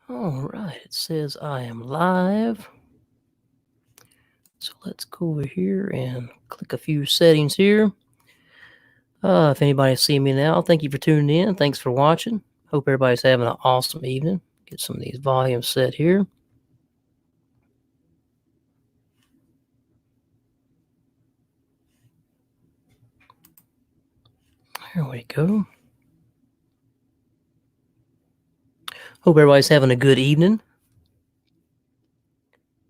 All right, it says I am live. So let's go over here and click a few settings here. If anybody's seeing me now, thank you for tuning in. Thanks for watching. Hope everybody's having an awesome evening. Get some of these volumes set here. There we go. Hope everybody's having a good evening.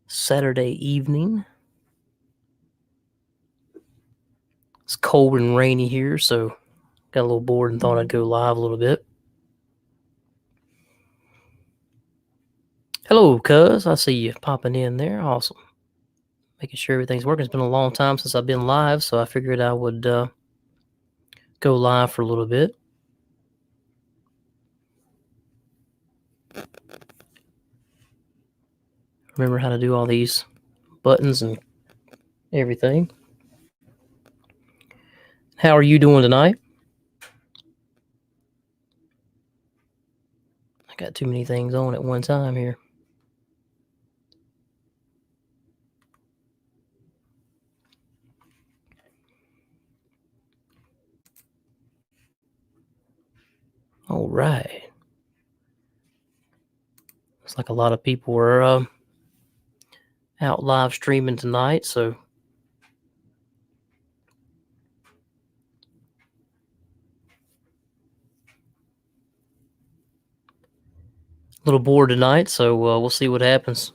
Saturday evening. It's cold and rainy here, so got a little bored and thought I'd go live a little bit. Hello, cuz. I see you popping in there. Awesome. Making sure everything's working. It's been a long time since I've been live, so I figured I would go live for a little bit. Remember how to do all these buttons and everything. How are you doing tonight? I got too many things on at one time here. All right. Looks like a lot of people are out live streaming tonight, so a little bored tonight, so we'll see what happens.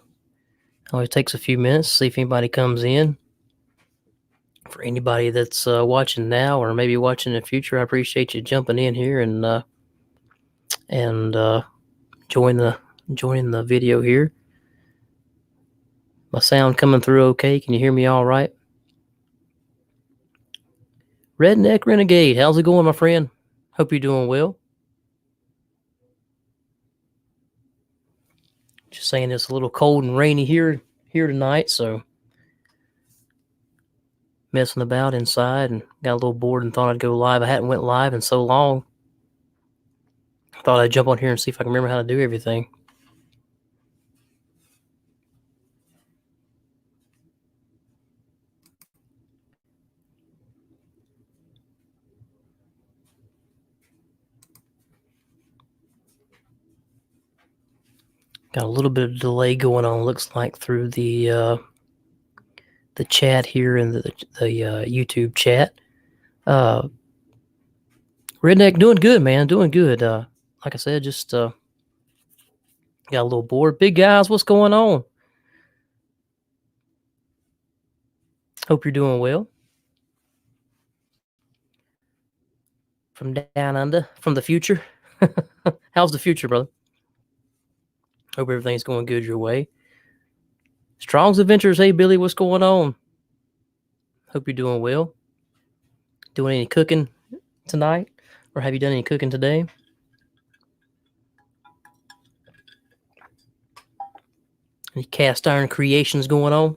Always takes a few minutes to see if anybody comes in. For anybody that's watching now or maybe watching in the future, I appreciate you jumping in here and joining the video here. My sound coming through okay? Can you hear me all right? Redneck Renegade, how's it going, my friend? Hope you're doing well. Just saying it's a little cold and rainy here tonight, so messing about inside and got a little bored and thought I'd go live. I hadn't went live in so long. I thought I'd jump on here and see if I can remember how to do everything. Got a little bit of delay going on, looks like, through the chat here in the YouTube chat. Redneck, doing good, man. Doing good. Like I said, just got a little bored. Big guys, what's going on? Hope you're doing well. From down under, from the future. How's the future, brother? Hope everything's going good your way. Strong's Adventures, hey Billy, what's going on? Hope you're doing well. Doing any cooking tonight? Or have you done any cooking today? Any cast iron creations going on?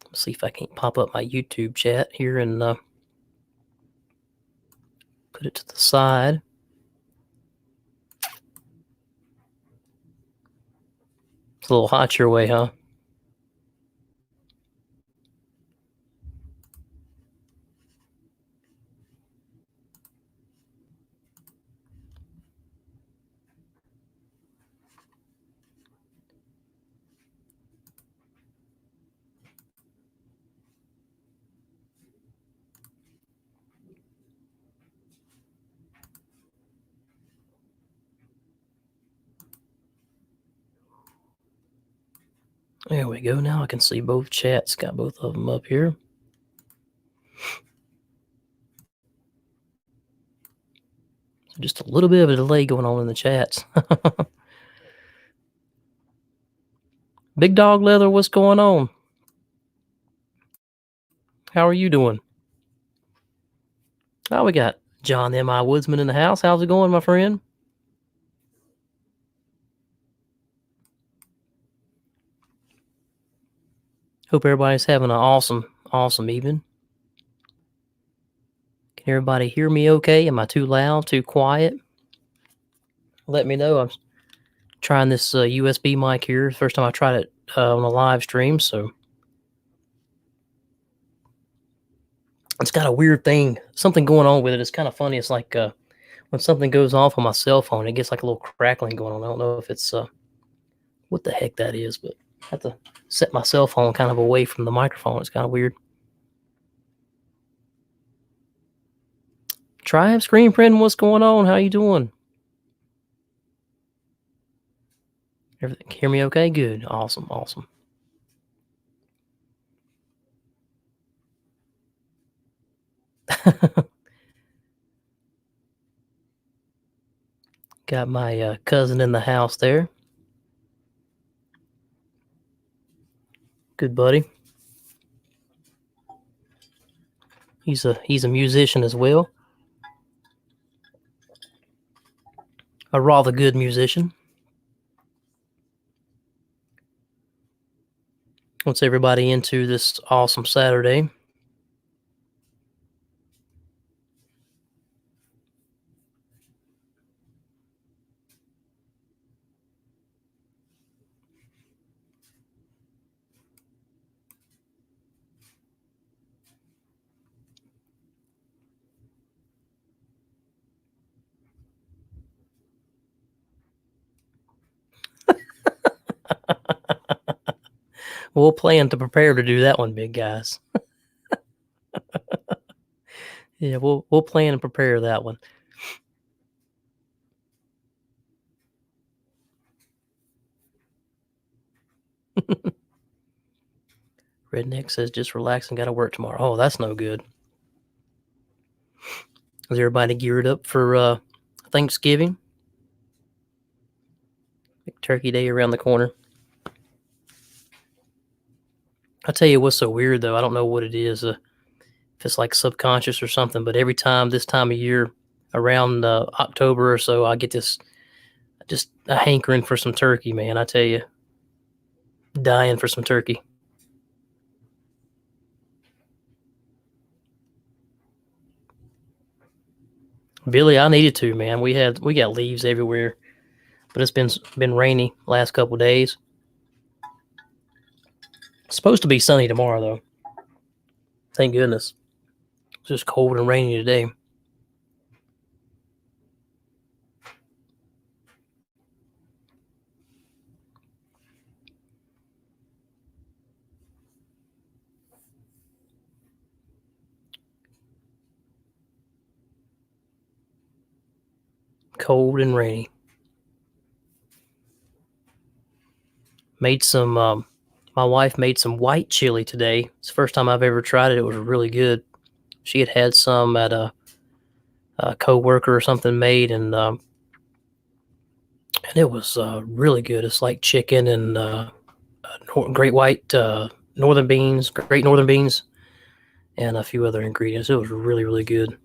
Let's see if I can pop up my YouTube chat here and put it to the side. It's a little hot your way, huh? There we go. Now I can see both chats. Got both of them up here. So just a little bit of a delay going on in the chats. Big Dog Leather, what's going on? How are you doing? Oh, we got John M.I. Woodsman in the house. How's it going, my friend? Hope everybody's having an awesome evening. Can everybody hear me okay? Am I too loud, too quiet? Let me know. I'm trying this USB mic here. First time I tried it on a live stream, so it's got a weird thing, something going on with it. It's kind of funny. It's like when something goes off on my cell phone, it gets like a little crackling going on. I don't know if it's what the heck that is, but I have to set my cell phone kind of away from the microphone. It's kind of weird. Triumph Screen Printing, what's going on? How you doing? Everything hear me okay? Good. Awesome. Got my cousin in the house there. Good buddy. He's a musician as well. A rather good musician. What's everybody into this awesome Saturday? We'll plan to prepare to do that one, big guys. Yeah, we'll plan and prepare that one. Redneck says just relax and gotta work tomorrow. Oh, that's no good. Is everybody geared up for Thanksgiving? Big Turkey Day around the corner. I'll tell you what's so weird though. I don't know what it is. If it's like subconscious or something, but every time this time of year, around October or so, I get this just a hankering for some turkey, man. I tell you, dying for some turkey. Billy, I needed to, man. We got leaves everywhere, but it's been rainy last couple days. It's supposed to be sunny tomorrow though. Thank goodness. It's just cold and rainy today. Cold and rainy. Made some. My wife made some white chili today. It's the first time I've ever tried it. It was really good. She had some at a co-worker or something made, and it was really good. It's like chicken and great white northern beans, great northern beans, and a few other ingredients. It was really good.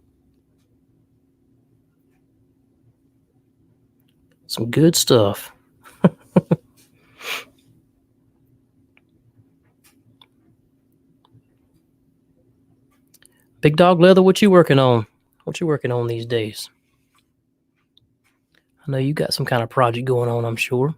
Some good stuff. Big Dog Leather, what you working on? What you working on these days? I know you got some kind of project going on, I'm sure.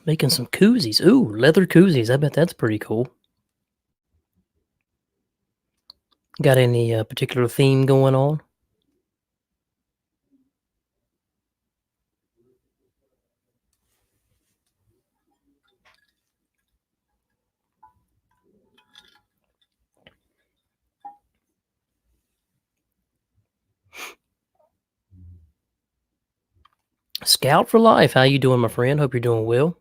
Making some koozies. Ooh, leather koozies. I bet that's pretty cool. Got any particular theme going on? Scout for life. How you doing, my friend? Hope you're doing well.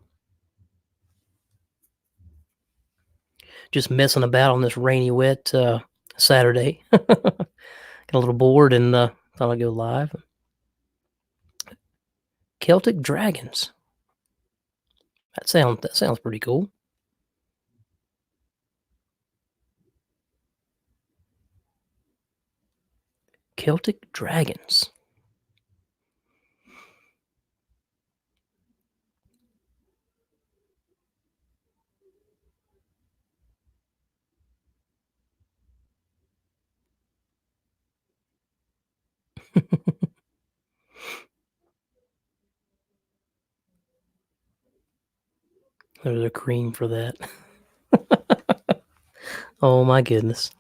just messing about on this rainy, wet Saturday. Got a little bored and thought I'd go live. Celtic Dragons. That sounds pretty cool. Celtic Dragons. There's a cream for that. Oh my goodness.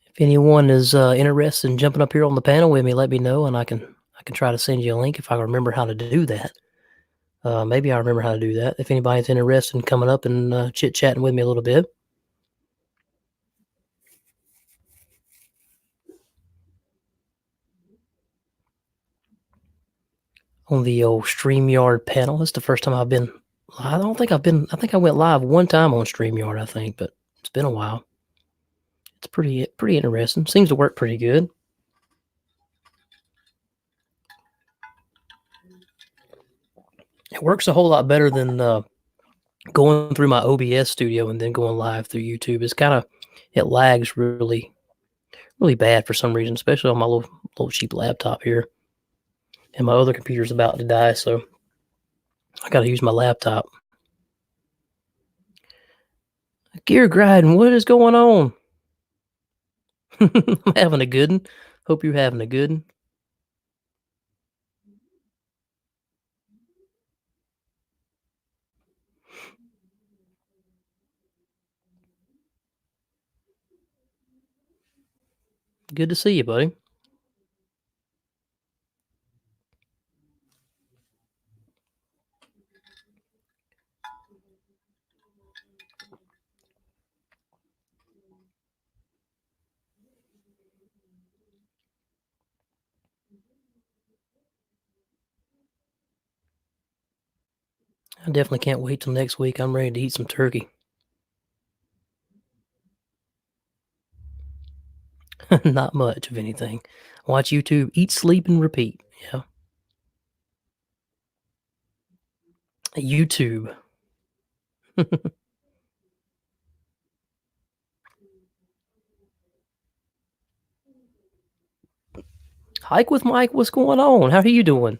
If anyone is interested in jumping up here on the panel with me, let me know, and I can try to send you a link if I remember how to do that. Maybe I remember how to do that. If anybody's interested in coming up and chit chatting with me a little bit. On the old StreamYard panel. It's the first time I've been. I think I went live one time on StreamYard, I think, but it's been a while. It's pretty interesting. Seems to work pretty good. It works a whole lot better than going through my OBS studio and then going live through YouTube. It lags really bad for some reason, especially on my little cheap laptop here. And my other computer's about to die, so I got to use my laptop. Gear grinding, what is going on? I'm having a good one. Hope you're having a good one. Good to see you, buddy. I definitely can't wait till next week. I'm ready to eat some turkey. Not much of anything. Watch YouTube, eat, sleep, and repeat. Yeah. YouTube. Hike with Mike, what's going on? How are you doing?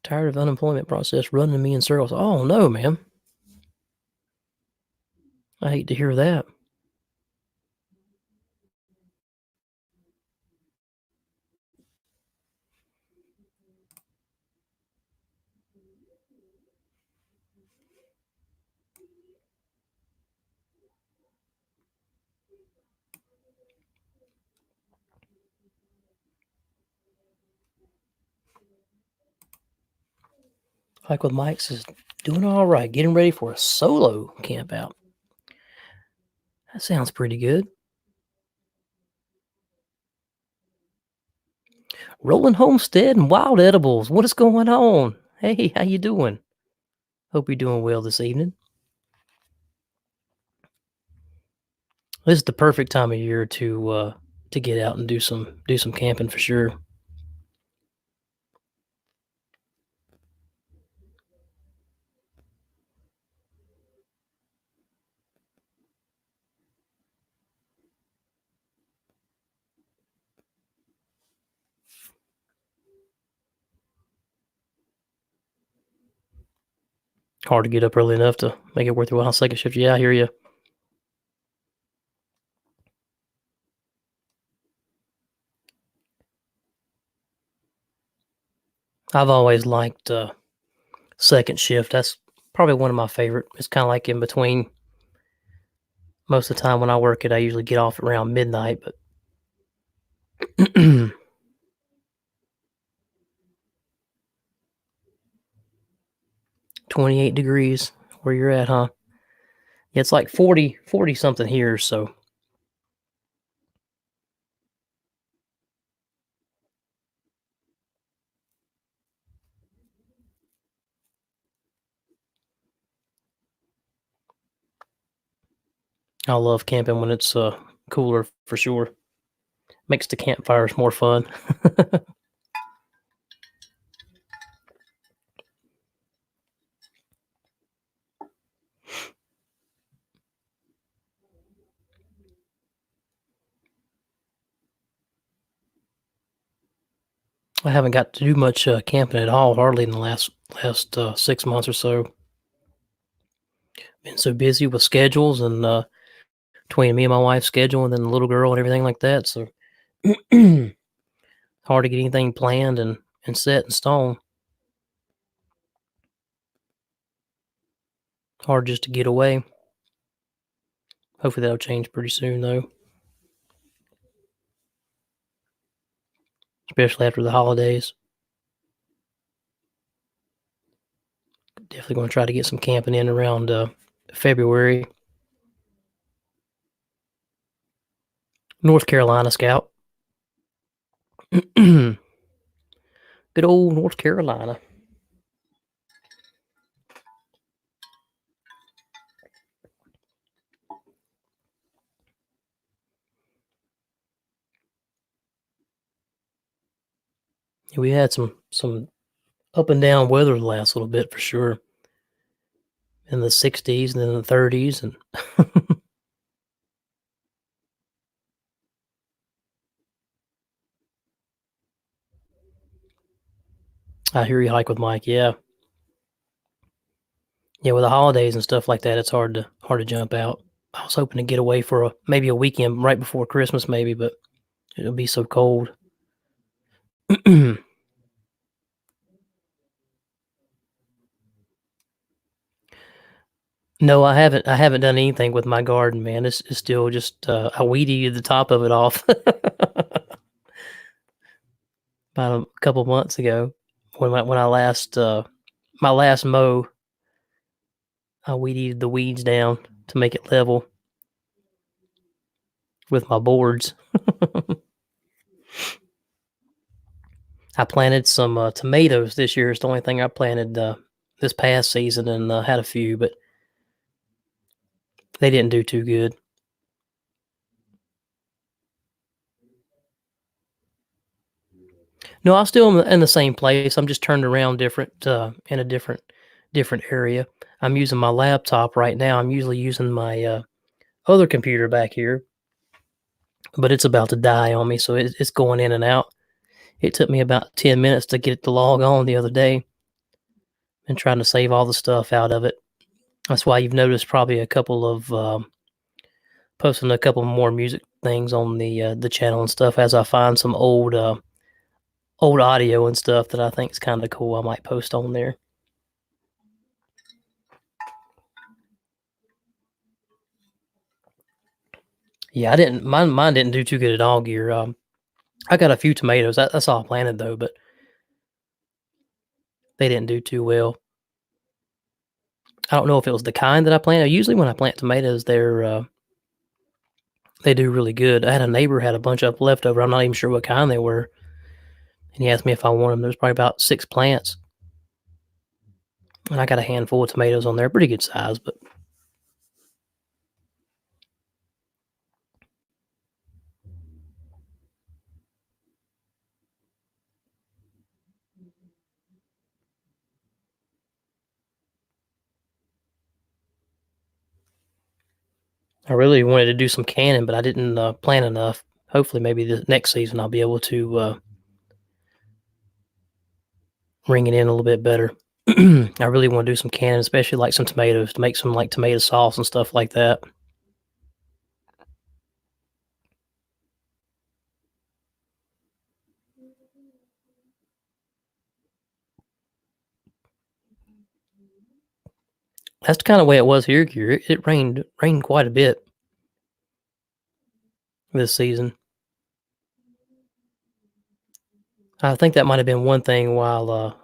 Tired of unemployment process running me in circles. Oh no, man. I hate to hear that. Hike with Mike says, doing all right, getting ready for a solo camp out. That sounds pretty good. Rolling Homestead and Wild Edibles. What is going on? Hey, how you doing? Hope you're doing well this evening. This is the perfect time of year to get out and do some camping for sure. Hard to get up early enough to make it worth your while. Second shift. Yeah, I hear you. I've always liked second shift. That's probably one of my favorite. It's kind of like in between. Most of the time when I work it, I usually get off around midnight, but 28 degrees where you're at, huh? Yeah, it's like 40 something here, so I love camping when it's cooler for sure. Makes the campfires more fun. I haven't got to do much camping at all, hardly in the last 6 months or so. Been so busy with schedules and between me and my wife's schedule and then the little girl and everything like that. So hard to get anything planned and set in stone. Hard just to get away. Hopefully that'll change pretty soon though, especially after the holidays. Definitely going to try to get some camping in around February. North Carolina Scout. Good old North Carolina. We had some up and down weather the last little bit for sure. In the 60s and then the 30s and I hear you hike with Mike. Yeah. Yeah, with the holidays and stuff like that, it's hard to jump out. I was hoping to get away for maybe a weekend right before Christmas maybe, but it'll be so cold. No, I haven't done anything with my garden, man. It's still just I weed eated the top of it off about a couple months ago when I last my last mow. I weed eated the weeds down to make it level with my boards. I planted some tomatoes this year. It's the only thing I planted this past season, and had a few, but they didn't do too good. No, I'm still in the same place. I'm just turned around different in a different area. I'm using my laptop right now. I'm usually using my other computer back here, but it's about to die on me, so it's going in and out. It took me about 10 minutes to get it to log on the other day, and trying to save all the stuff out of it. That's why you've noticed probably a couple of posting a couple more music things on the channel and stuff as I find some old audio and stuff that I think is kind of cool. I might post on there. Yeah, I didn't mine didn't do too good at all, Gear. I got a few tomatoes. That's all I planted though, but they didn't do too well. I don't know if it was the kind that I planted. Usually when I plant tomatoes, they do really good. I had a neighbor had a bunch of leftover. I'm not even sure what kind they were, and he asked me if I want them. There's probably about 6 plants, and I got a handful of tomatoes on there, pretty good size. But I really wanted to do some canning, but I didn't plant enough. Hopefully, maybe the next season I'll be able to ring it in a little bit better. I really want to do some canning, especially like some tomatoes to make some like tomato sauce and stuff like that. That's the kind of way it was here. It rained quite a bit this season. I think that might have been one thing why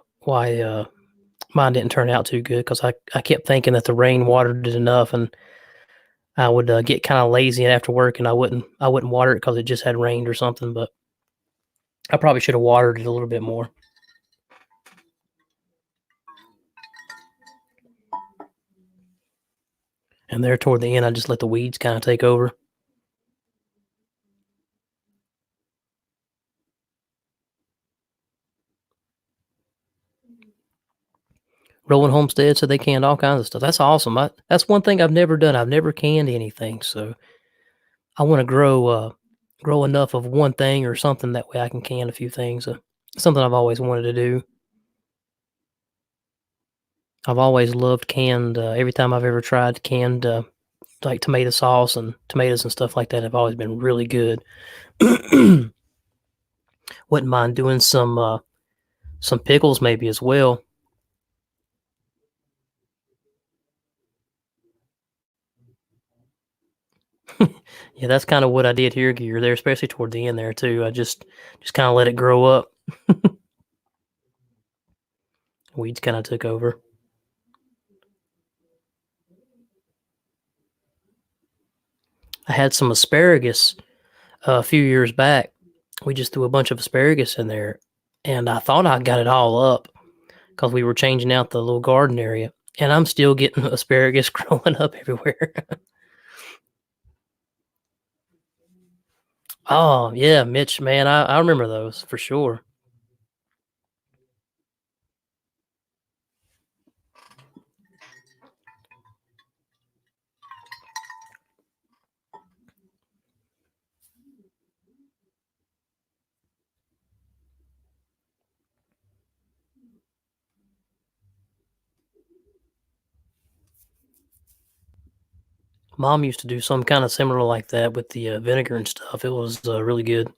mine didn't turn out too good because I kept thinking that the rain watered it enough, and I would get kind of lazy after work, and I wouldn't water it because it just had rained or something. But I probably should have watered it a little bit more. And there toward the end, I just let the weeds kinda take over. Rolling Homestead said they canned all kinds of stuff. That's awesome. That's one thing I've never done. I've never canned anything, so I wanna grow enough of one thing or something that way I can can a few things, something I've always wanted to do. I've always loved canned, every time I've ever tried canned, like, tomato sauce and tomatoes and stuff like that have always been really good. Wouldn't mind doing some pickles maybe as well. Yeah, that's kinda what I did here there, especially toward the end there too. I just kinda let it grow up. Weeds kinda took over. I had some asparagus a few years back. We just threw a bunch of asparagus in there, and I thought I got it all up because we were changing out the little garden area, and I'm still getting asparagus growing up everywhere. Oh, yeah, Mitch, man, I remember those for sure. Mom used to do some kinda similar like that with the, vinegar and stuff. It was, really good.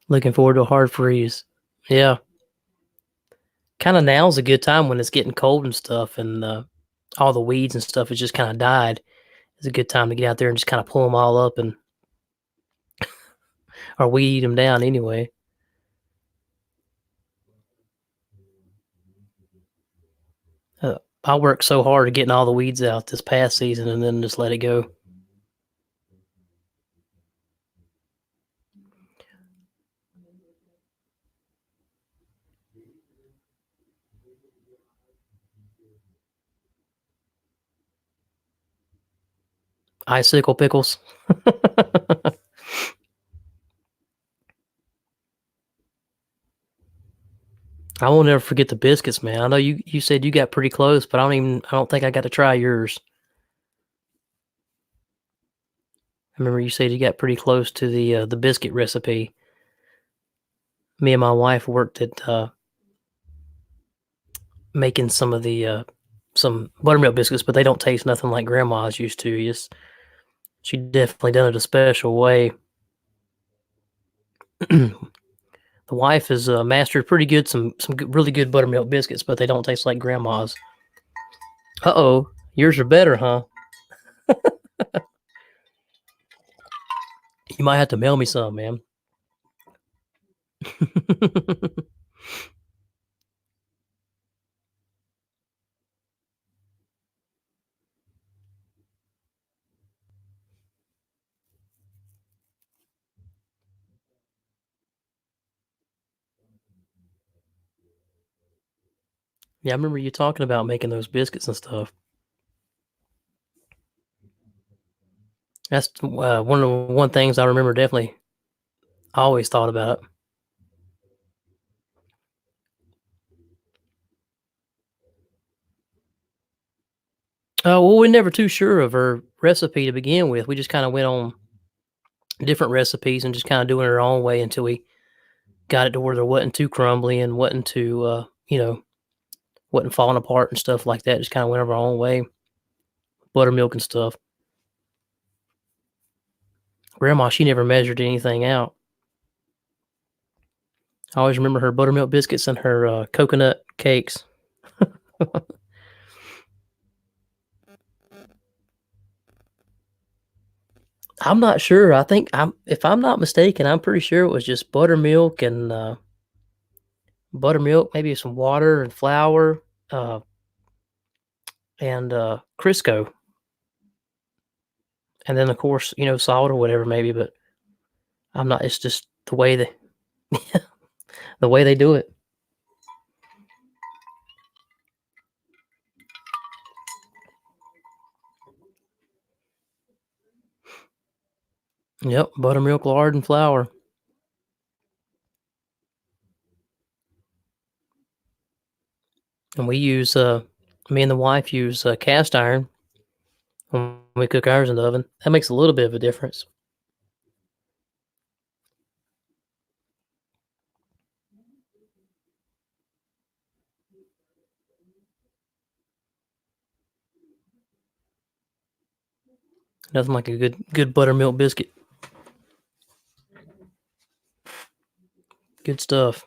Looking forward to a hard freeze. Yeah. Kinda now's a good time when it's getting cold and stuff and, all the weeds and stuff has just kinda died. It's a good time to get out there and just kinda pull them all up and or weed them down anyway. I worked so hard at getting all the weeds out this past season and then just let it go. Icicle pickles. I won't ever forget the biscuits, man. I know you said you got pretty close, but I don't think I got to try yours. I remember you said you got pretty close to the biscuit recipe. Me and my wife worked at, making some buttermilk biscuits, but they don't taste nothing like grandma's used to. Yes, she definitely done it a special way. The wife has, mastered pretty good some good really good buttermilk biscuits, but they don't taste like grandma's. Uh-oh, yours are better, huh? You might have to mail me some, man. Yeah, I remember you talking about making those biscuits and stuff. That's, one of the one things I remember definitely always thought about. Well, we're never too sure of her recipe to begin with. We just kinda went on different recipes and just kinda doing it our own way until we got it to where there wasn't too crumbly and wasn't too, wasn't falling apart and stuff like that. Just kinda went our own way, buttermilk and stuff. Grandma, she never measured anything out. I always remember her buttermilk biscuits and her, coconut cakes. I'm not sure. I think if I'm not mistaken, I'm pretty sure it was just buttermilk and, buttermilk, maybe some water and flour, and, Crisco, and then, of course, salt or whatever maybe, but I'm not it's just the way they the way they do it. Yep, buttermilk, lard, and flour. And we use, me and the wife use cast iron when we cook ours in the oven. That makes a little bit of a difference. Nothing like a good buttermilk biscuit. Good stuff.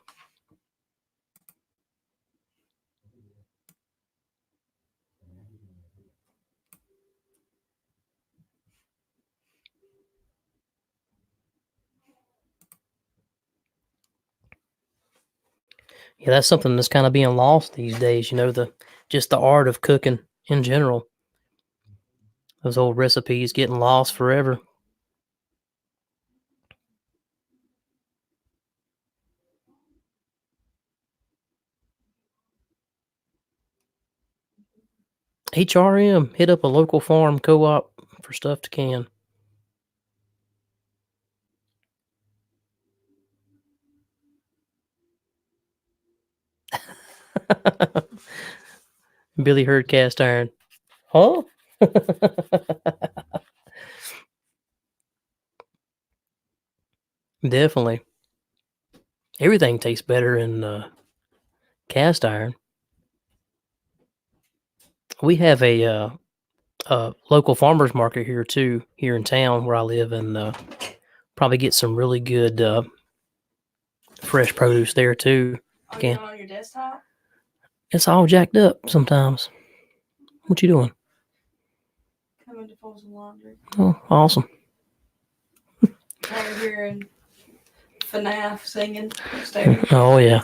Yeah, that's something that's kind of being lost these days. Just the art of cooking in general. Those old recipes getting lost forever. HRM, hit up a local farm co-op for stuff to can. Billy Hurd cast iron. Huh? Definitely. Everything tastes better in cast iron. We have a local farmers market here too, here in town where I live, and probably get some really good fresh produce there too. Are you on your desktop? It's all jacked up sometimes. What you doing? Coming to fold some laundry. Oh, awesome. Tired hearing FNAF singing upstairs. Oh yeah.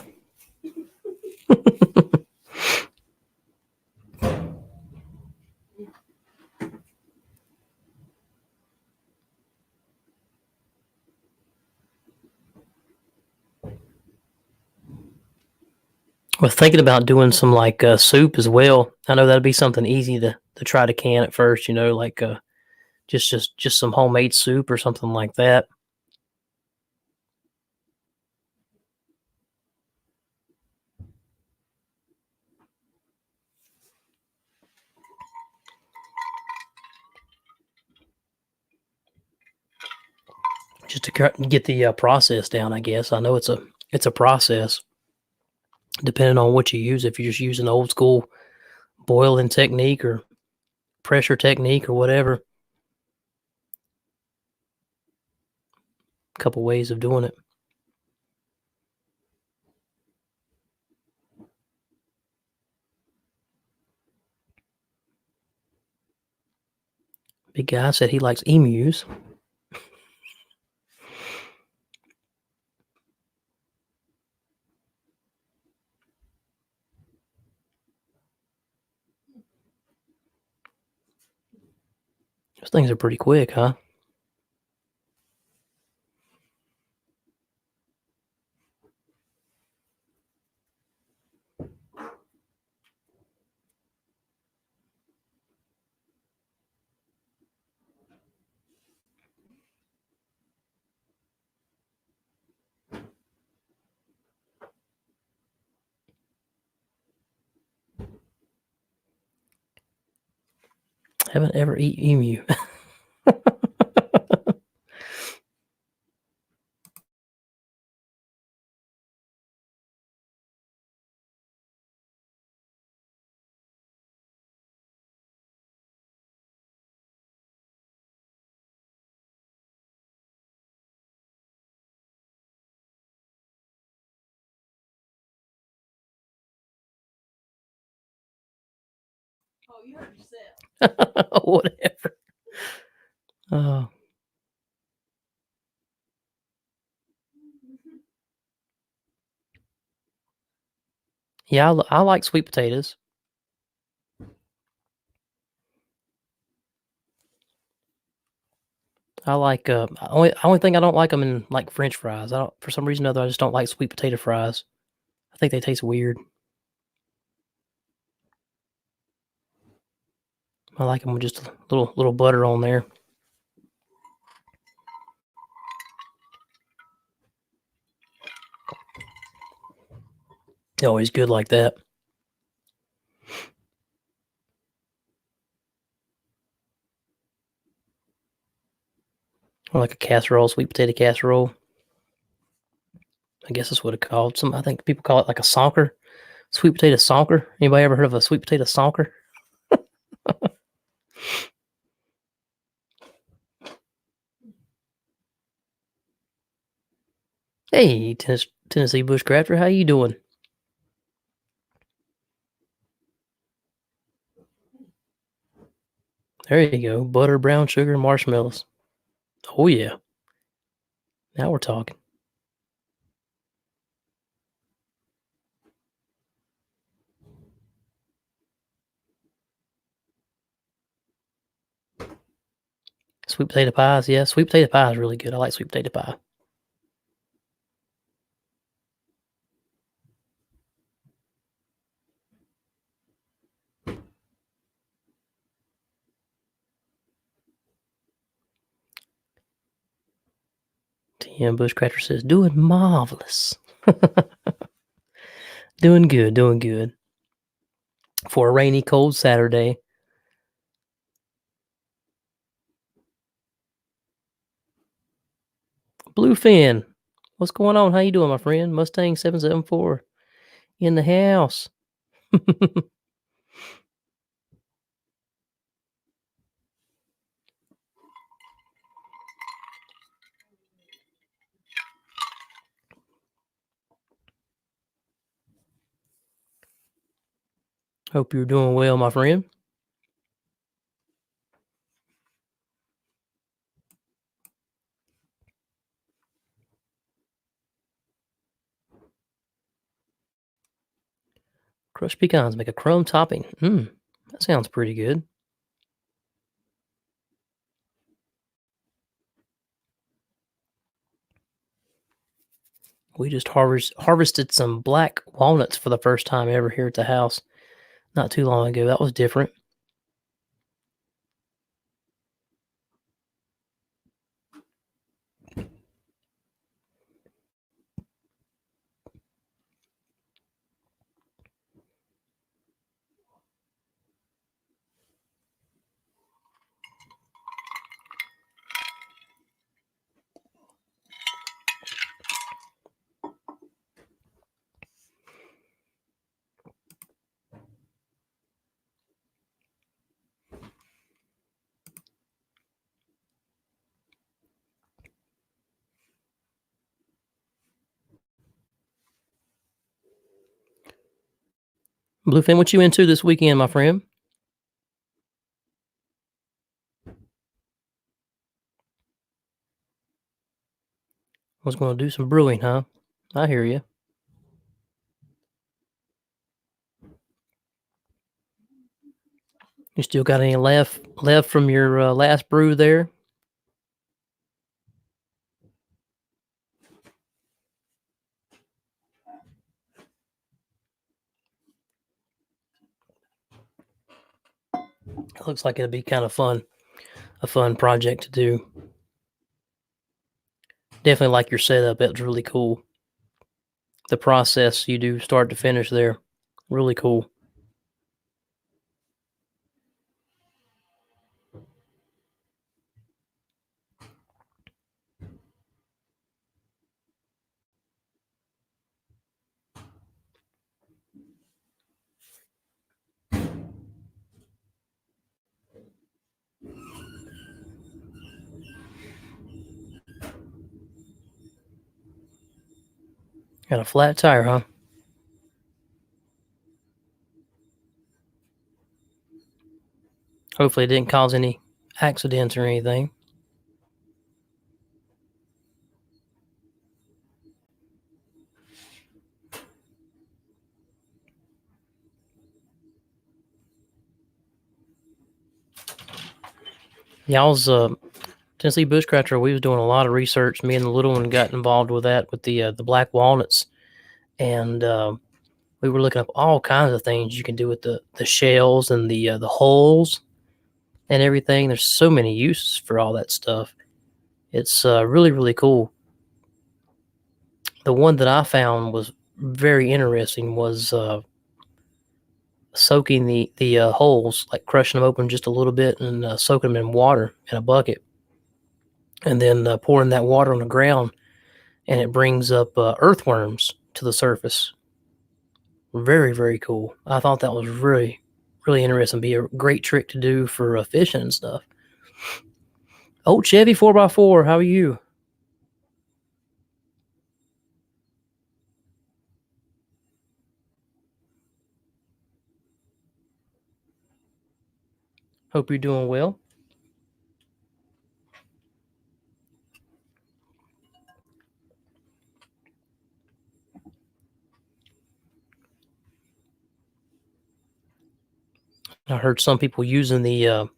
We're thinking about doing some like soup as well. I know that'd be something easy to try to can at first. Like just some homemade soup or something like that. Just to get the process down. I guess I know it's a process depending on what you use. If you're just using old school boiling technique or pressure technique or whatever, a couple ways of doing it. Big guy said he likes emus. Those things are pretty quick, huh? Haven't ever eaten emu. Oh, you heard yourself. Whatever. Uh, yeah, I like sweet potatoes. I like only thing I don't like them in like French fries. I don't for some reason or other I just don't like sweet potato fries. I think they taste weird. I like them with just a little butter on there. Always good like that. Or like a casserole, sweet potato casserole. I guess that's what it's called. I think people call it like a sonker, sweet potato sonker. Anybody ever heard of a sweet potato sonker? Hey, Tennessee bushcrafter, how you doing? There you go. Butter, brown sugar, marshmallows. Oh yeah. Now we're talking. Sweet potato pies, yeah. Sweet potato pie is really good. I like sweet potato pie. TM Bushcrafter says, doing marvelous. Doing good, doing good. For a rainy, cold Saturday. Bluefin, what's going on? How you doing, my friend? Mustang 774 in the house. Hope you're doing well, my friend. Crushed pecans make a crumb topping. That sounds pretty good. We just harvested some black walnuts for the first time ever here at the house not too long ago. That was different. Bluefin, what you into this weekend, my friend? I was going to do some brewing, huh? I hear you. You still got any left from your last brew there? It looks like it'll be kind of fun, a fun project to do. Definitely like your setup. It's really cool. The process you do start to finish there, really cool. Got a flat tire, huh? Hopefully it didn't cause any accidents or anything. Y'all's Tennessee Bushcrafter, we was doing a lot of research. Me and the little one got involved with that with the black walnuts, and we were looking up all kinds of things you can do with the shells and the hulls and everything. There's so many uses for all that stuff. It's really really cool. The one that I found was very interesting was soaking the holes, like crushing them open just a little bit and soaking them in water in a bucket, and then pouring that water on the ground, and it brings up earthworms to the surface. Very, very cool. I thought that was really, really interesting. Be a great trick to do for fishing and stuff. Oh, Chevy 4x4, how are you? Hope you're doing well. I heard some people using the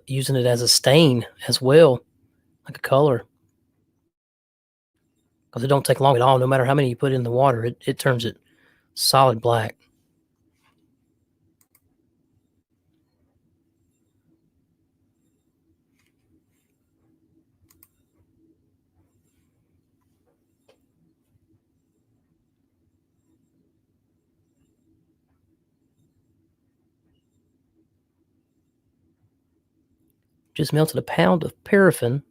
using it as a stain as well, like a color, because it don't take long at all. No matter how many you put in the water, it turns it solid black. Just melted a pound of paraffin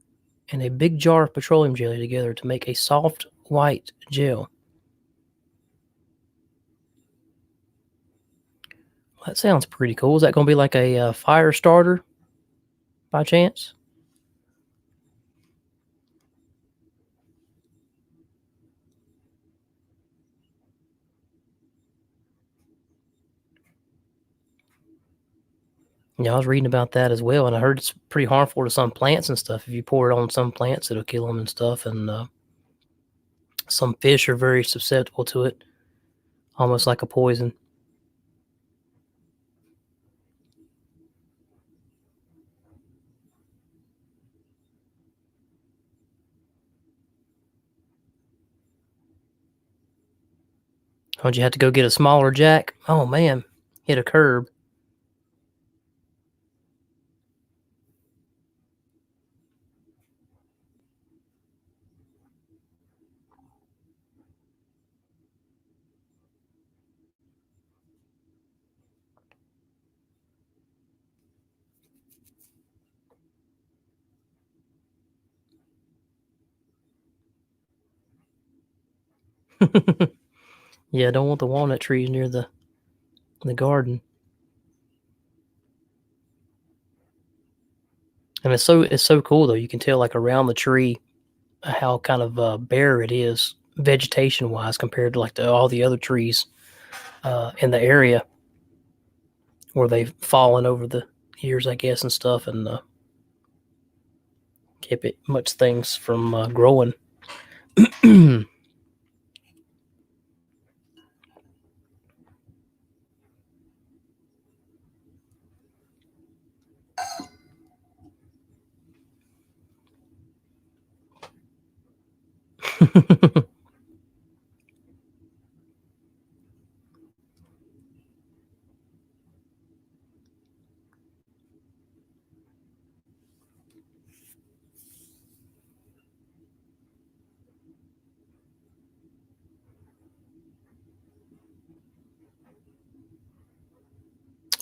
and a big jar of petroleum jelly together to make a soft white gel. That sounds pretty cool. Is that going to be like a fire starter by chance? Yeah, I was reading about that as well, and I heard it's pretty harmful to some plants and stuff. If you pour it on some plants, it'll kill them and stuff. And some fish are very susceptible to it, almost like a poison. Would you have to go get a smaller jack? Oh man, hit a curb. Yeah, don't want the walnut trees near the garden. And it's so cool though. You can tell like around the tree how kind of bare it is vegetation wise compared to like all the other trees in the area where they've fallen over the years, I guess, and stuff, and kept it much things from growing.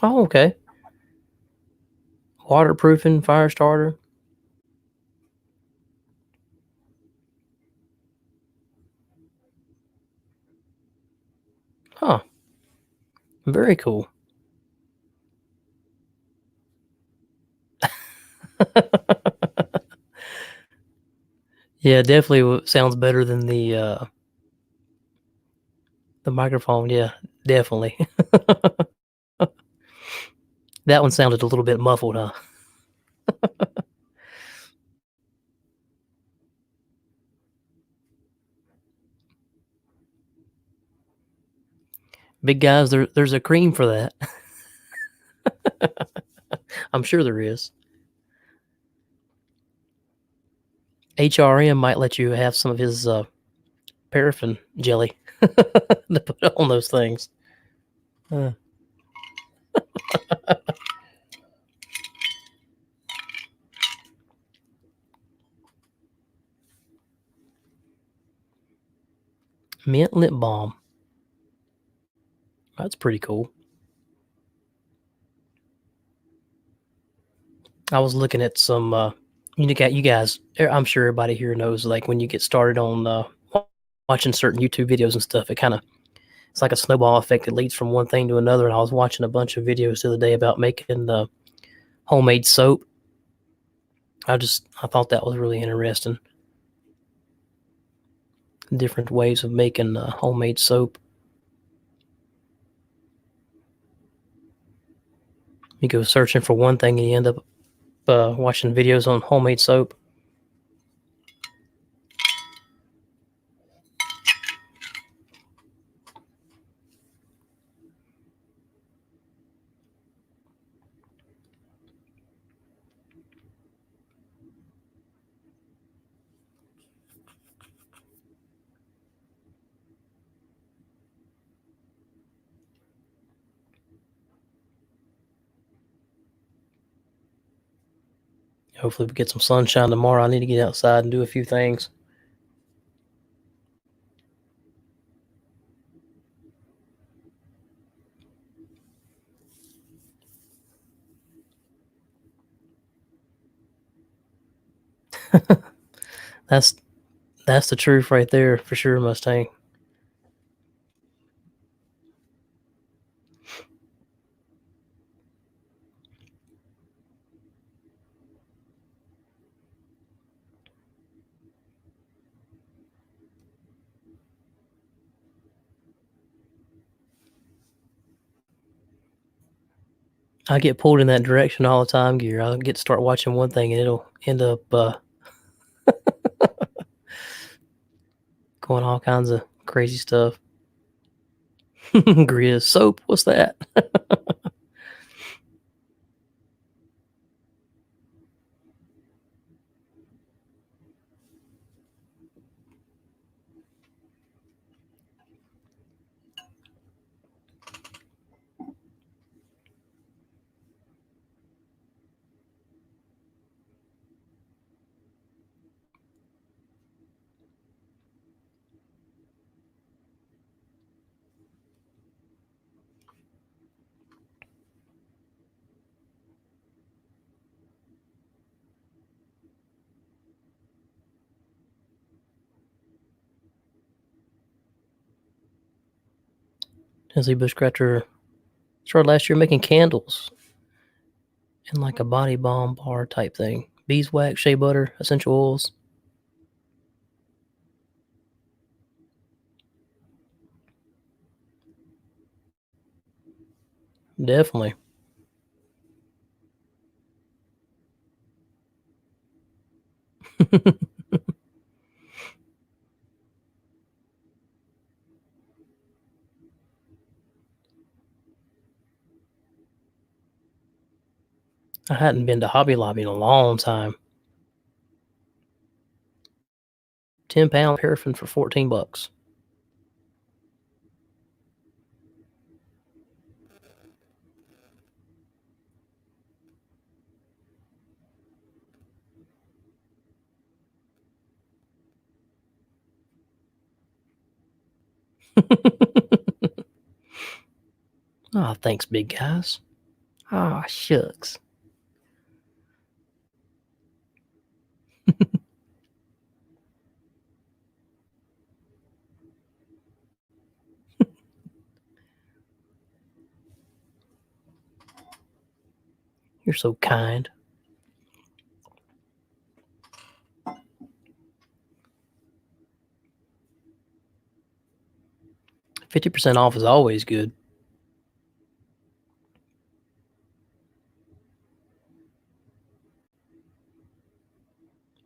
Oh, okay. Waterproofing, fire starter. Huh. Very cool. Yeah, definitely sounds better than the microphone. Yeah, definitely. That one sounded a little bit muffled, huh? Big guys, there's a cream for that. I'm sure there is. HRM might let you have some of his paraffin jelly to put on those things. Uh, Mint lip balm. That's pretty cool. I was looking at some. You guys. I'm sure everybody here knows. Like when you get started on watching certain YouTube videos and stuff, it's like a snowball effect that leads from one thing to another. And I was watching a bunch of videos the other day about making homemade soap. I thought that was really interesting. Different ways of making homemade soap. You go searching for one thing and you end up watching videos on homemade soap. Hopefully we get some sunshine tomorrow. I need to get outside and do a few things. That's the truth right there for sure, Mustang. I get pulled in that direction all the time, Gear. I'll get to start watching one thing and it'll end up going all kinds of crazy stuff. Grizz soap, what's that? Tennessee Bushcratcher started last year making candles and like a body balm bar type thing. Beeswax, shea butter, essential oils. Definitely. I hadn't been to Hobby Lobby in a long time. 10-pound paraffin for $14. Oh, thanks, big guys. Ah, oh, shucks. You're so kind. 50% off is always good.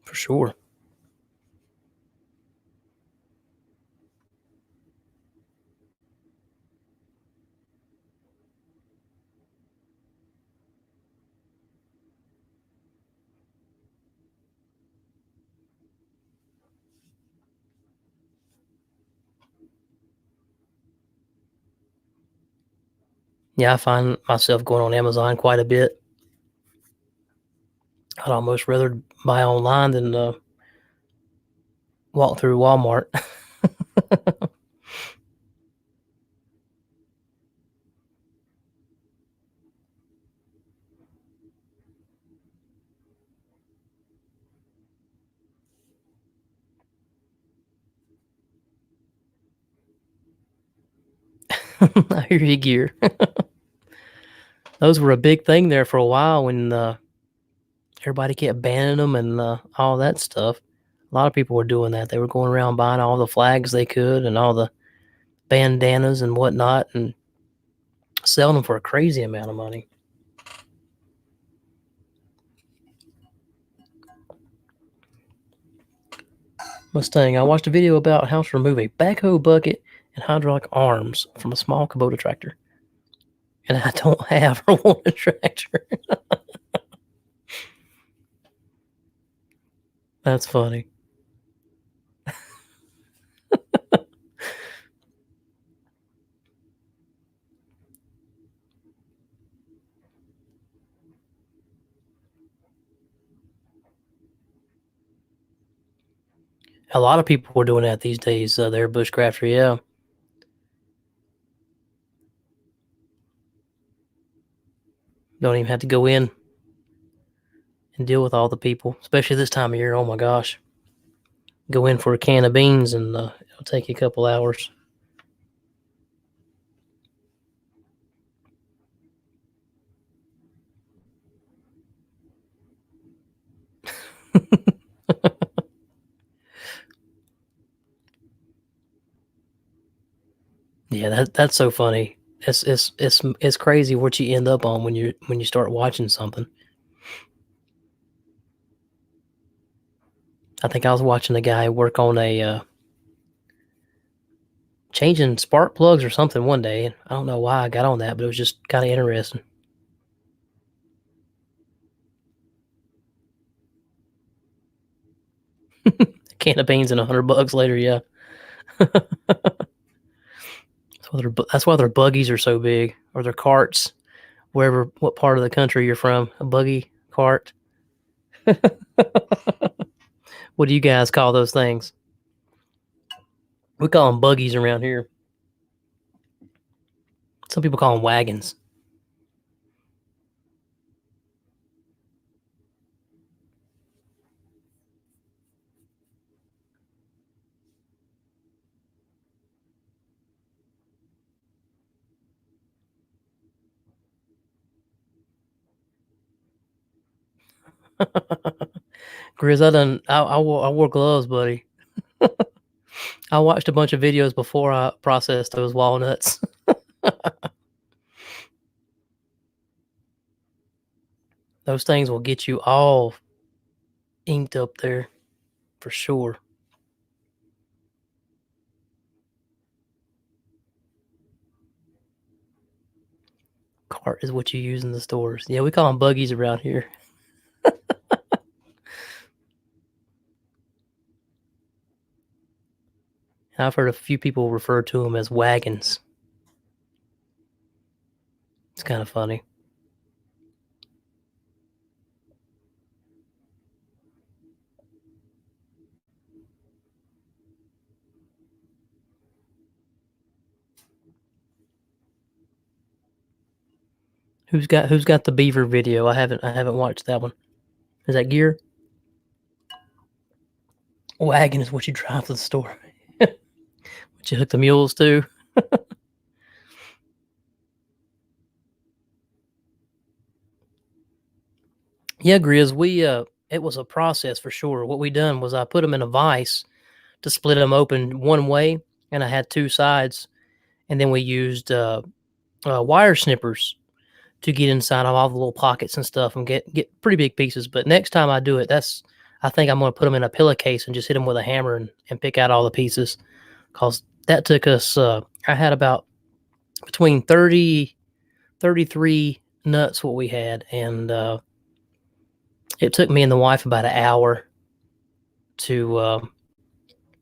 For sure. Yeah, I find myself going on Amazon quite a bit. I'd almost rather buy online than walk through Walmart. I hear you, gear. Those were a big thing there for a while when everybody kept banning them and all that stuff. A lot of people were doing that. They were going around buying all the flags they could and all the bandanas and whatnot and selling them for a crazy amount of money. Mustang, I watched a video about how to remove a backhoe bucket and hydraulic arms from a small Kubota tractor. And I don't have or want a tractor. That's funny. A lot of people were doing that these days. They're bushcrafter, yeah. Don't even have to go in and deal with all the people, especially this time of year. Oh my gosh. Go in for a can of beans and it'll take you a couple hours. Yeah, that's so funny. It's crazy what you end up on when you start watching something. I think I was watching a guy work on a changing spark plugs or something one day, and I don't know why I got on that, but it was just kind of interesting. A can of beans and $100 later, yeah. That's why their buggies are so big, or their carts, what part of the country you're from. A buggy cart. What do you guys call those things? We call them buggies around here. Some people call them wagons. Grizz, I wore gloves, buddy. I watched a bunch of videos before I processed those walnuts. Those things will get you all inked up there for sure. Cart is what you use in the stores. Yeah, we call them buggies around here. I've heard a few people refer to them as wagons. It's kind of funny. Who's got the beaver video? I haven't watched that one. Is that gear? Wagon is what you drive to the store. What you hook the mules to. Yeah, Grizz, we it was a process for sure. What we done was I put them in a vise to split them open one way, and I had two sides, and then we used wire snippers to get inside of all the little pockets and stuff and get pretty big pieces. But next time I do it, I think I'm going to put them in a pillowcase and just hit them with a hammer and pick out all the pieces, because that took us. I had about between 30, 33 nuts what we had, and it took me and the wife about an hour to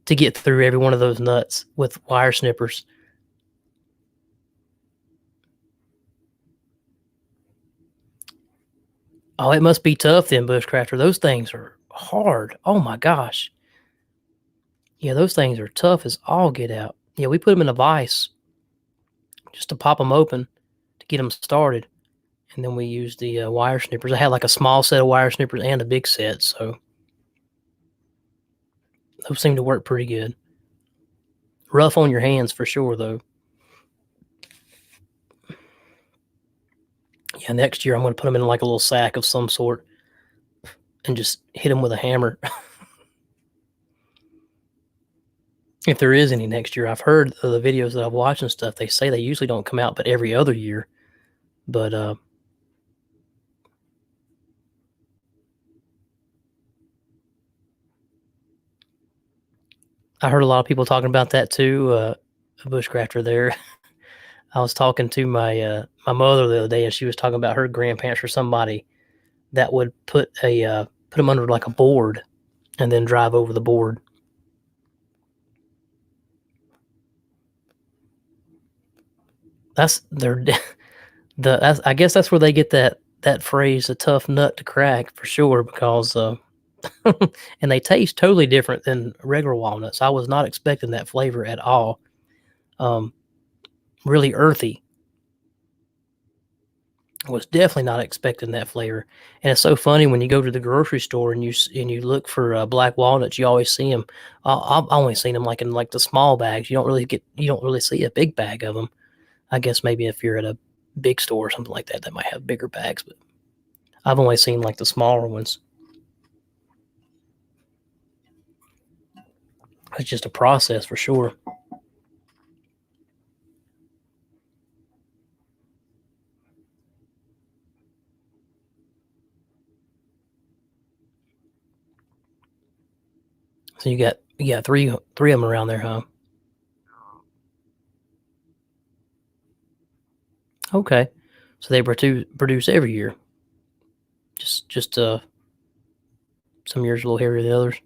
get through every one of those nuts with wire snippers. Oh, it must be tough then, bushcrafter. Those things are hard. Oh my gosh. Yeah, those things are tough as all get out. Yeah, we put them in a vise just to pop them open to get them started, and then we used the wire snippers. I had like a small set of wire snippers and a big set, so those seem to work pretty good. Rough on your hands for sure, though. Yeah, next year I'm going to put them in like a little sack of some sort and just hit them with a hammer. If there is any next year. I've heard the videos that I've watched and stuff, they say they usually don't come out but every other year. But I heard a lot of people talking about that too. A bushcrafter there. I was talking to my mother the other day, and she was talking about her grandparents or somebody that would put them under like a board and then drive over the board. That's their I guess that's where they get that phrase, a tough nut to crack for sure, because and they taste totally different than regular walnuts. I was not expecting that flavor at all. Um, really earthy. I was definitely not expecting that flavor. And it's so funny when you go to the grocery store and you look for black walnuts, you always see them. I've only seen them like in like the small bags. You don't really see a big bag of them. I guess maybe if you're at a big store or something like that, they might have bigger bags, but I've only seen like the smaller ones. It's just a process for sure. So you got three of them around there, huh? Okay. So they produce every year. Just some years a little heavier than others.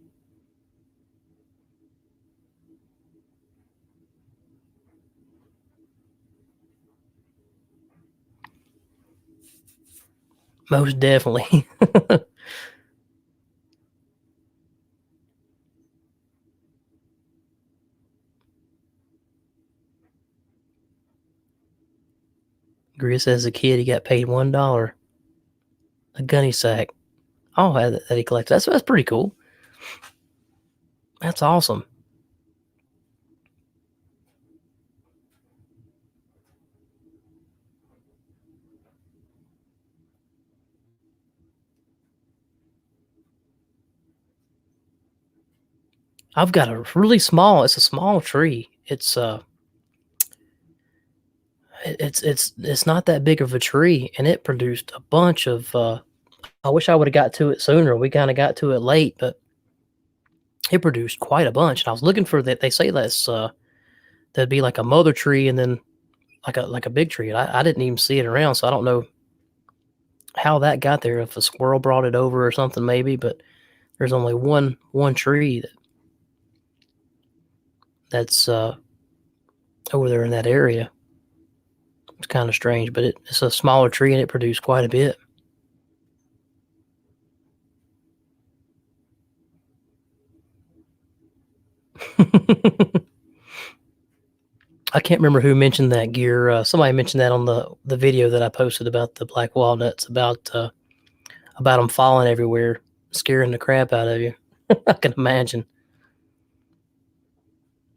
Most definitely. Gris as a kid he got paid $1 a gunny sack. Oh, that he collected. That's pretty cool. That's awesome. I've got a really small. It's a small tree. It's not that big of a tree, and it produced a bunch of. I wish I would have got to it sooner. We kind of got to it late, but it produced quite a bunch. And I was looking for that. They say that'd be like a mother tree, and then like a big tree. I didn't even see it around, so I don't know how that got there. If a squirrel brought it over or something, maybe. But there's only one tree that's over there in that area. It's kind of strange, but it's a smaller tree and it produced quite a bit. I can't remember who mentioned that gear. Somebody mentioned that on the video that I posted about the black walnuts, about them falling everywhere, scaring the crap out of you. I can imagine.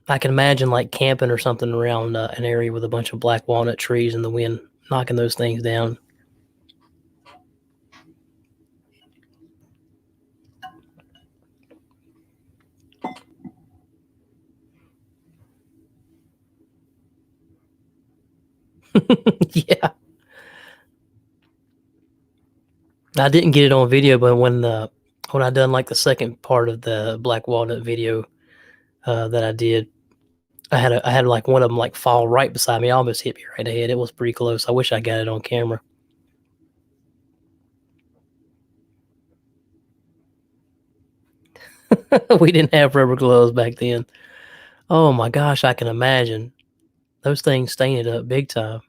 I can imagine like camping or something around an area with a bunch of black walnut trees and the wind knocking those things down. Yeah, I didn't get it on video, but when I done like the second part of the black walnut video that I did, I had like one of them like fall right beside me, almost hit me right ahead. It was pretty close. I wish I got it on camera. We didn't have rubber gloves back then. Oh my gosh, I can imagine those things stain it up big time.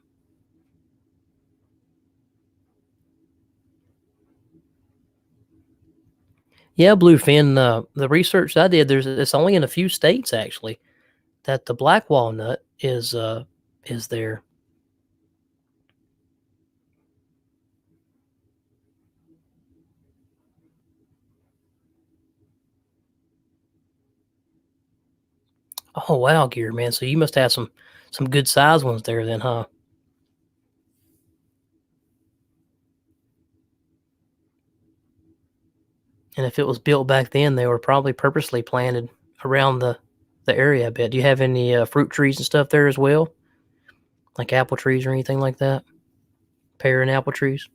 Yeah, bluefin. The research I did, it's only in a few states actually that the black walnut is there. Oh wow, gear man. So you must have some good size ones there then, huh? And if it was built back then, they were probably purposely planted around the area a bit. Do you have any fruit trees and stuff there as well? Like apple trees or anything like that? Pear and apple trees?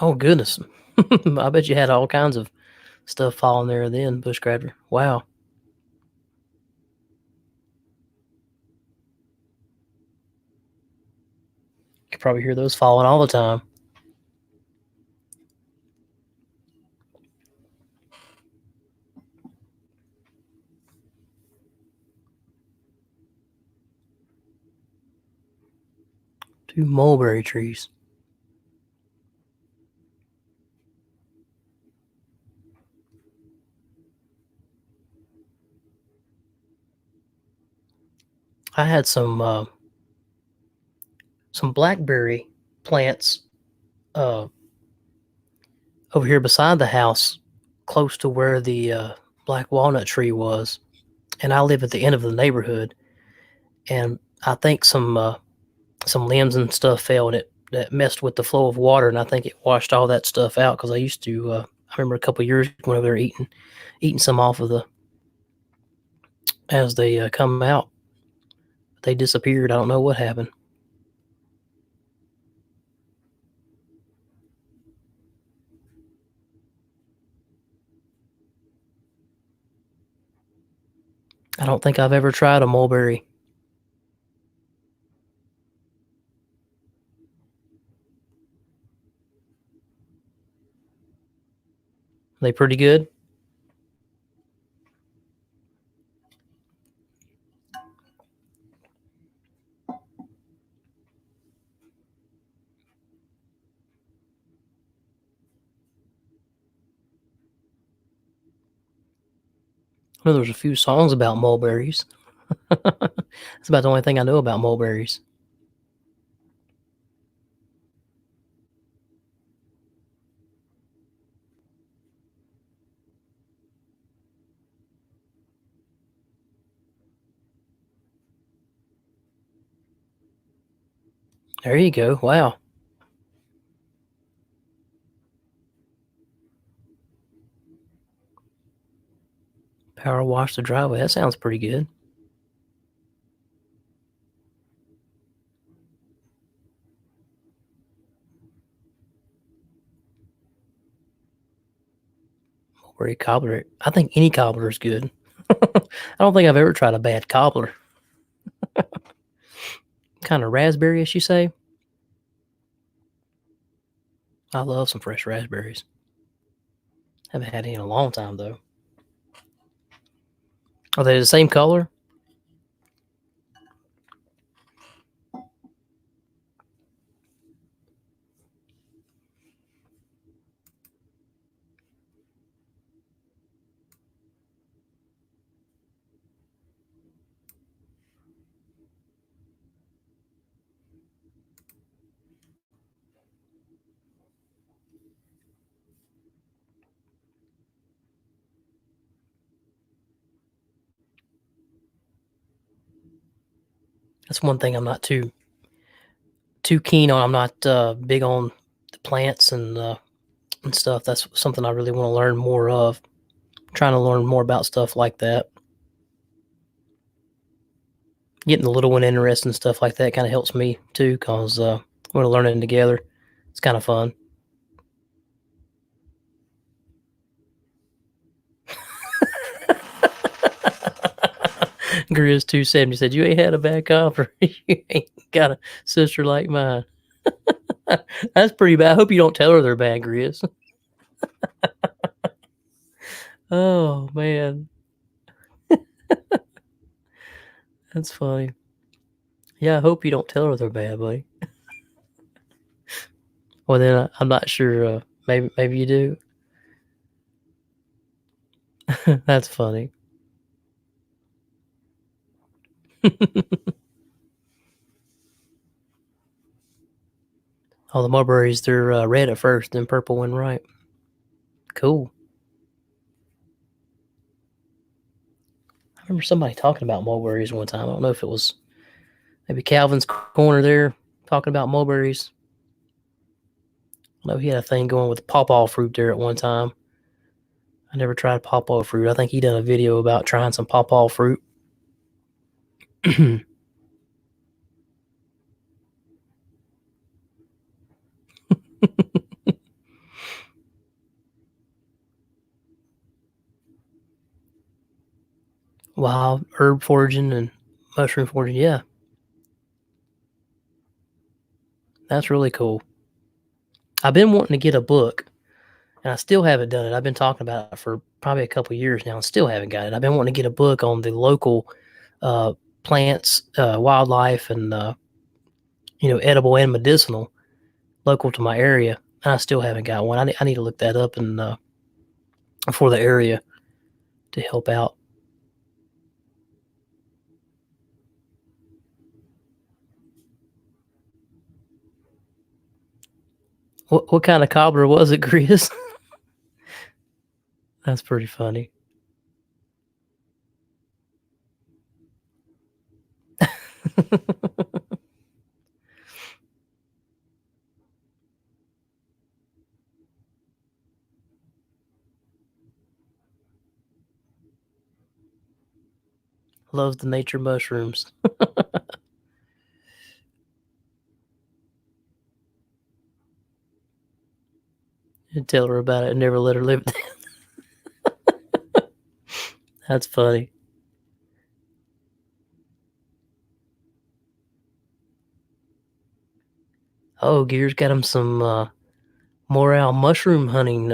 Oh, goodness. I bet you had all kinds of stuff falling there then, bushcrafter. Wow. You could probably hear those falling all the time. Two mulberry trees. I had some blackberry plants over here beside the house, close to where the black walnut tree was. And I live at the end of the neighborhood, and I think some limbs and stuff fell, and it that messed with the flow of water, and I think it washed all that stuff out. Because I used to, I remember a couple of years when we were eating some off of the as they come out. They disappeared. I don't know what happened. I don't think I've ever tried a mulberry. Are they pretty good? I know there's a few songs about mulberries. That's about the only thing I know about mulberries. There you go. Wow. Power wash the driveway. That sounds pretty good. Mulberry cobbler. I think any cobbler is good. I don't think I've ever tried a bad cobbler. Kind of raspberry, as you say. I love some fresh raspberries. Haven't had any in a long time though. Are they the same color? That's one thing I'm not too keen on. I'm not big on the plants and stuff. That's something I really want to learn more of. I'm trying to learn more about stuff like that. Getting the little one interested in stuff like that kind of helps me too, because we're learning together. It's kind of fun. Grizz 270 said, "You ain't had a bad copper. You ain't got a sister like mine." That's pretty bad. I hope you don't tell her they're bad, Grizz. Oh man, that's funny. Yeah, I hope you don't tell her they're bad, buddy. Well, then I'm not sure. Maybe you do. That's funny. Oh, the mulberries, they're red at first, then purple when ripe. Cool. I remember somebody talking about mulberries one time. I don't know if it was maybe Calvin's Corner there talking about mulberries. I know he had a thing going with pawpaw fruit there at one time. I never tried pawpaw fruit. I think he done a video about trying some pawpaw fruit. Wild herb foraging and mushroom foraging. Yeah, that's really cool. I've been wanting to get a book, and I still haven't done it. I've been talking about it for probably a couple years now and still haven't got it. I've been wanting to get a book on the local uh, plants, wildlife, and edible and medicinal local to my area. And I still haven't got one. I need to look that up and for the area to help out. What kind of cobbler was it, Chris? That's pretty funny. Loves the nature mushrooms. And tell her about it and never let her live it down. That's funny. Oh, Gear's got him some morale mushroom hunting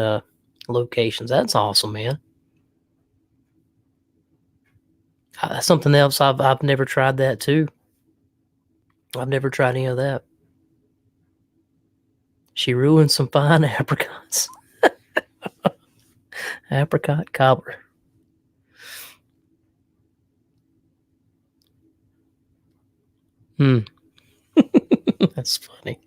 locations. That's awesome, man. That's something else I've never tried that too. I've never tried any of that. She ruined some fine apricots. Apricot cobbler. Hmm. That's funny.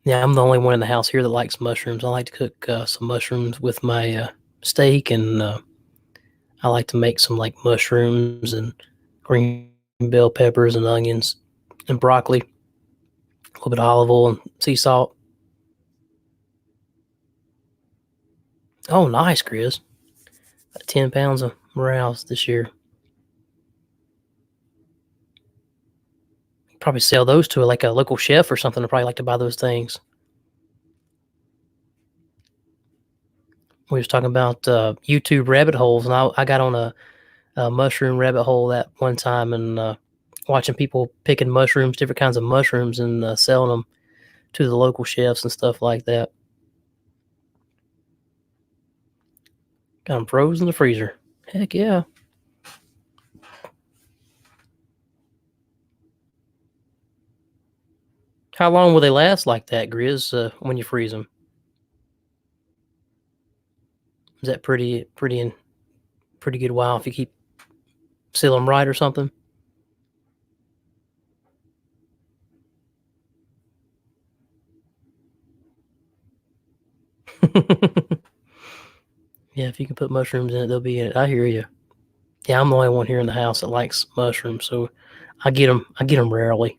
Yeah, I'm the only one in the house here that likes mushrooms. I like to cook some mushrooms with my steak, and I like to make some like mushrooms and green bell peppers and onions and broccoli, a little bit of olive oil and sea salt. Oh, nice, Chris. 10 pounds of morels this year. Probably sell those to like a local chef or something. I probably like to buy those things. We was talking about YouTube rabbit holes, and I got on a mushroom rabbit hole that one time, and watching people picking mushrooms, different kinds of mushrooms, and selling them to the local chefs and stuff like that. Got them frozen in the freezer. Heck yeah. How long will they last like that, Grizz, when you freeze them? Is that pretty good while if you keep seal them right or something? Yeah, if you can put mushrooms in it, they'll be in it. I hear you. Yeah, I'm the only one here in the house that likes mushrooms, so I get them. I get them rarely.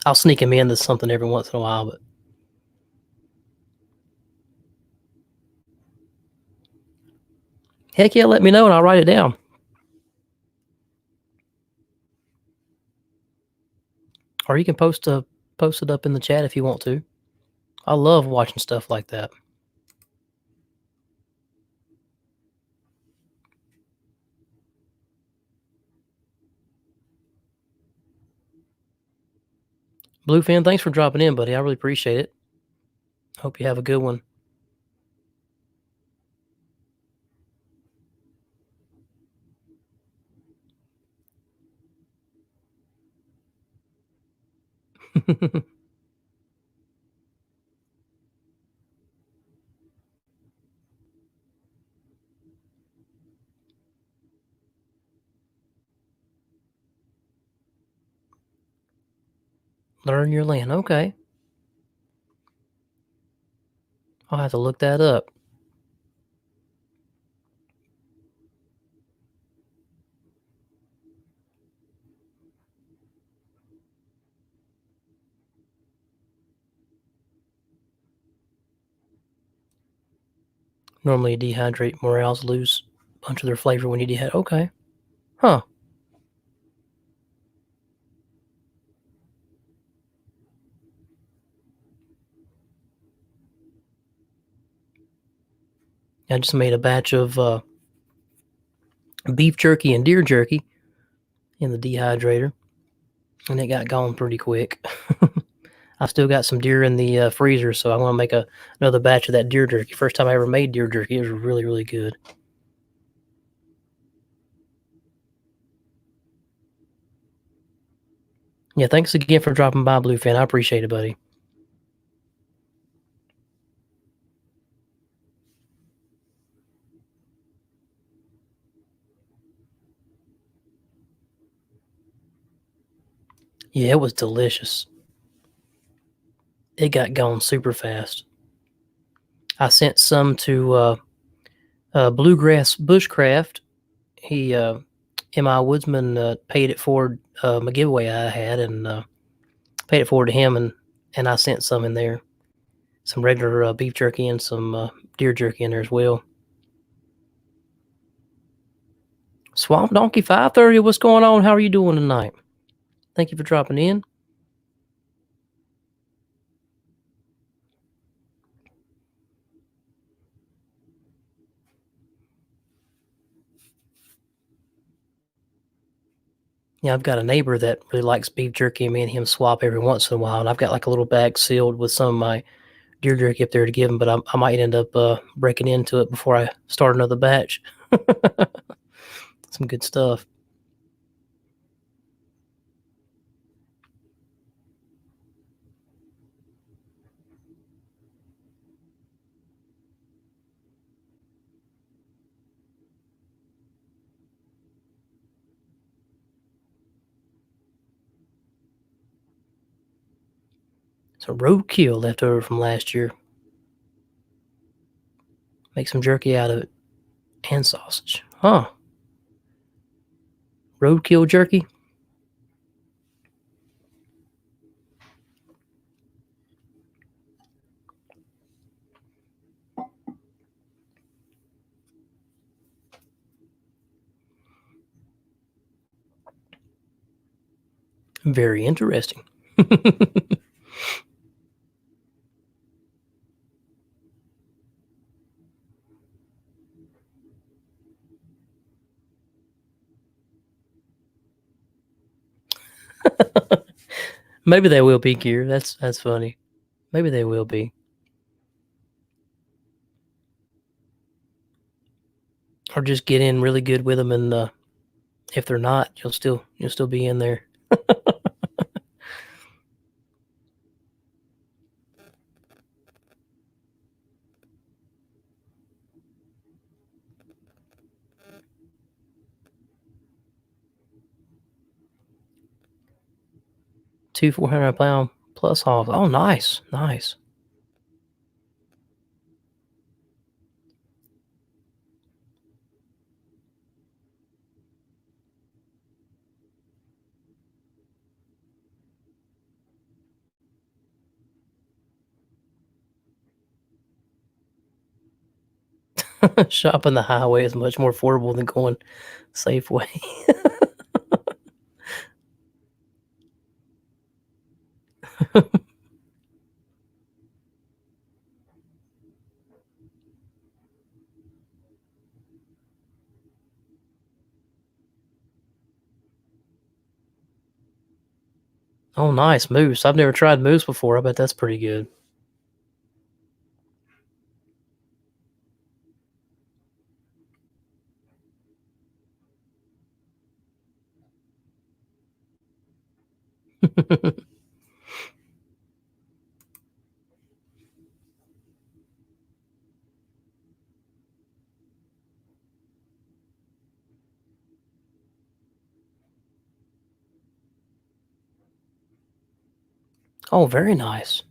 I'll sneak them into something every once in a while, but heck yeah, let me know and I'll write it down. Or you can post it up in the chat if you want to. I love watching stuff like that. Bluefin, thanks for dropping in, buddy. I really appreciate it. Hope you have a good one. Learn your land. Okay. I'll have to look that up. Normally, dehydrate morels lose a bunch of their flavor when you dehydrate. Okay. Huh. I just made a batch of beef jerky and deer jerky in the dehydrator, and it got gone pretty quick. I still got some deer in the freezer, so I want to make another batch of that deer jerky. First time I ever made deer jerky. It was really, really good. Yeah, thanks again for dropping by, Bluefin. I appreciate it, buddy. Yeah, it was delicious. It got gone super fast. I sent some to Bluegrass Bushcraft. He, M.I. Woodsman, paid it forward my giveaway I had, and paid it forward to him, and I sent some in there. Some regular beef jerky and some deer jerky in there as well. Swamp Donkey 530, what's going on? How are you doing tonight? Thank you for dropping in. Yeah, I've got a neighbor that really likes beef jerky, and me and him swap every once in a while. And I've got like a little bag sealed with some of my deer jerky up there to give him, but I might end up breaking into it before I start another batch. Some good stuff. Some roadkill left over from last year. Make some jerky out of it and sausage. Huh. Roadkill jerky? Very interesting. Maybe they will be, Gear. That's funny. Maybe they will be. Or just get in really good with them, and if they're not, you'll still be in there. Two 400-pound plus hogs. Oh, nice, nice. Shopping the highway is much more affordable than going Safeway. Oh, nice moose. I've never tried moose before. I bet that's pretty good. Oh, very nice.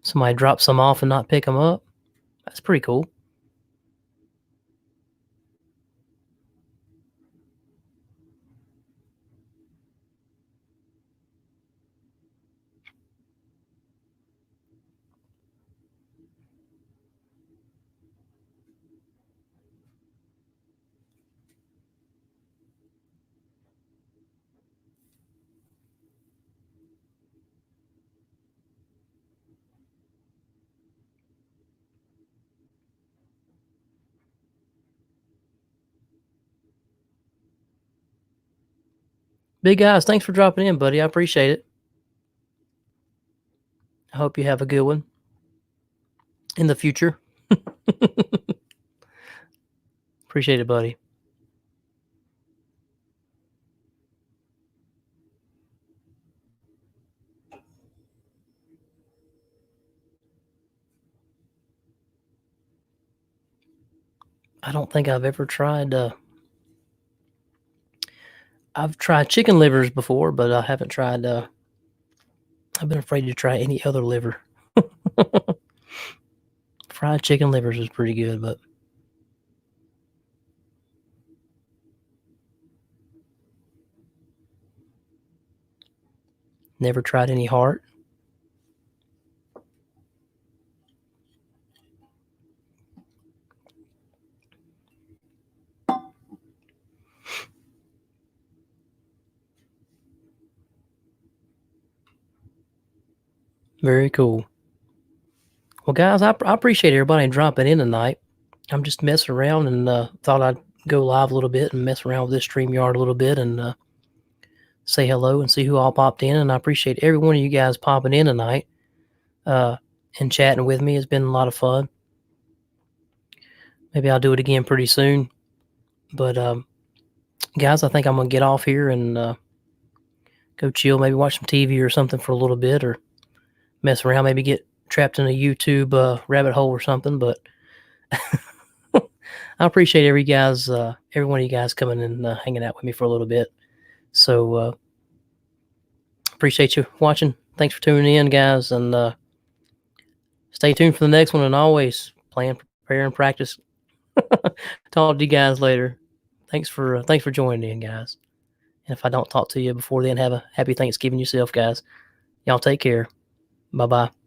Somebody drop some off and not pick them up. That's pretty cool. Big guys, thanks for dropping in, buddy. I appreciate it. I hope you have a good one in the future. Appreciate it, buddy. I don't think I've ever tried. I've tried chicken livers before, but I haven't tried. I've been afraid to try any other liver. Fried chicken livers is pretty good, but never tried any heart. Very cool. Well, guys, I appreciate everybody dropping in tonight. I'm just messing around and thought I'd go live a little bit and mess around with this StreamYard a little bit and say hello and see who all popped in. And I appreciate every one of you guys popping in tonight and chatting with me. It's been a lot of fun. Maybe I'll do it again pretty soon. But guys, I think I'm gonna get off here and go chill. Maybe watch some TV or something for a little bit, or mess around. Maybe get trapped in a YouTube rabbit hole or something. But I appreciate every one of you guys coming and hanging out with me for a little bit. So appreciate you watching. Thanks for tuning in, guys, and stay tuned for the next one. And always plan, prepare, and practice. Talk to you guys later. Thanks for joining in, guys. And if I don't talk to you before then, have a happy Thanksgiving yourself, guys. Y'all take care. Bye-bye.